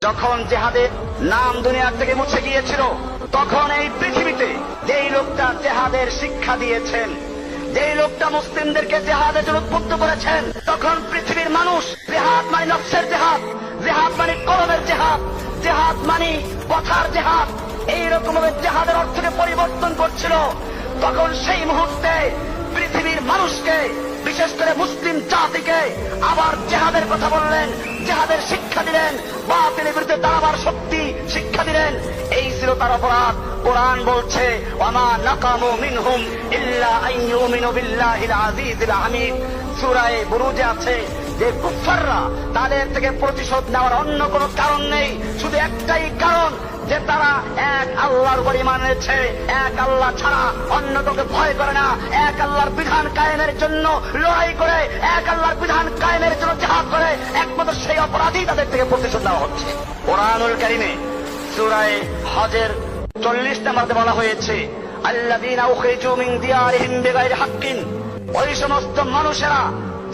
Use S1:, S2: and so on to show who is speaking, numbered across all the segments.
S1: যখন জেহাদের নাম দুনিয়া থেকে মুছে গিয়েছিল, তখন এই পৃথিবীতে যেই লোকটা জেহাদের শিক্ষা দিয়েছেন, যেই লোকটা মুসলিমদেরকে জেহাদের জন্য উদ্বুদ্ধ করেছেন, তখন পৃথিবীর মানুষ জেহাদ মানে নফসের জেহাদ, জেহাদ মানে কলমের জেহাদ, জেহাদ মানে কথার জেহাদ, এইরকম ভাবে জেহাদের অর্থকে পরিবর্তন করছিল। তখন সেই মুহূর্তে পৃথিবীর মানুষকে, বিশেষ করে মুসলিম জাতিকে আবার জেহাদের কথা বললেন, জেহাদের শিক্ষা দিলেন, বাতিলের বিরুদ্ধে দাঁড়াবার শক্তি শিক্ষা দিলেন। এই ছিল তার অপরাধ। কোরআন বলছে ওয়ামা নাকামু মিনহুম ইল্লা আন ইউমিনু বিল্লাহিল আজিজিল হামিদ। সূরা বুরুজে আছে যে কুফাররা, তাদের থেকে প্রতিশোধ নেওয়ার অন্য কোনো কারণ নেই, শুধু একটাই কারণ যে তারা এক আল্লাহর উপর ঈমান এনেছে, এক আল্লাহ ছাড়া অন্য কাউকে ভয় করে না, এক আল্লাহর বিধান কায়েমের জন্য লড়াই করে, এক আল্লাহর বিধান কায়েমের জন্য জিহাদ করে, একমাত্র সেই অপরাধী তাদের থেকে প্রতিশোধ নেওয়া হচ্ছে। কোরআনুল কারীমে সূরা হজের 40 নম্বরে বলা হয়েছে আল্লাযীনা উখরিজু মিন দিয়ারিহিম বিগাইরি হাক্কিন, ওই সমস্ত মানুষেরা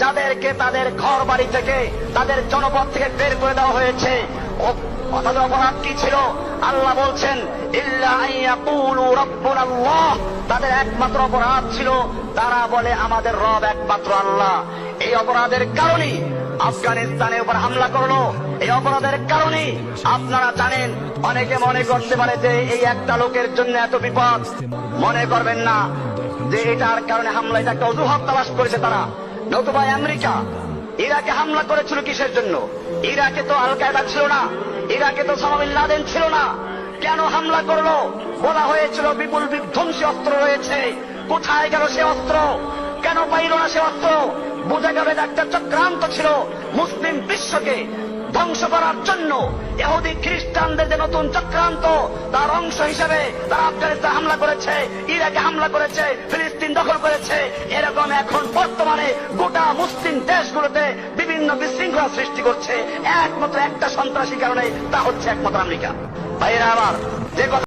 S1: যাদেরকে তাদের ঘর বাড়ি থেকে, তাদের জনপদ থেকে বের করে দেওয়া হয়েছে, অথচ অপরাধ কি ছিল? আল্লাহ বলছেন ইল্লা আন ইয়াকুলু রাব্বুনাল্লাহ, তাদের একমাত্র অপরাধ ছিল তারা বলে আমাদের রব একমাত্র আল্লাহ। এই অপরাধের কারণে আফগানিস্তানের উপর হামলা করলো। এই অপরাধের কারণে আপনারা জানেন, অনেকে মনে করতে পারে যে এই একটা লোকের জন্য এত বিপদ। মনে করবেন না যে এটার কারণে হামলা, এটা একটা অজুহাত তালাশ করেছে তারা। নতুবা আমেরিকা ইরাকে হামলা করেছিল কিসের জন্য? ইরাকে তো আল কায়দা ছিল না, ইরাকে তো ওসামা বিন লাদেন ছিল না। কেন হামলা করলো? বলা হয়েছিল বিপুল বিধ্বংসী অস্ত্র রয়েছে। কোথায় গেল সে অস্ত্র? কেন পাইল না সে অস্ত্র? বোঝা গেল একটা চক্রান্ত ছিল মুসলিম বিশ্বকে ধ্বংস করার জন্য। ইহুদি খ্রিস্টানদের যে নতুন চক্রান্ত, তার অংশ হিসেবে তারা আফগানিস্তান হামলা করেছে, ইরাকে হামলা করেছে, ফিলিস্তিন দখল করেছে। এরকম এখন বর্তমানে গোটা মুসলিম দেশগুলোতে বিভিন্ন বিশৃঙ্খলা সৃষ্টি করছে একমাত্র একটা সন্ত্রাসী কারণে, তা হচ্ছে একমাত্র আমেরিকা। ভাইয়েরা আমার, যে কথা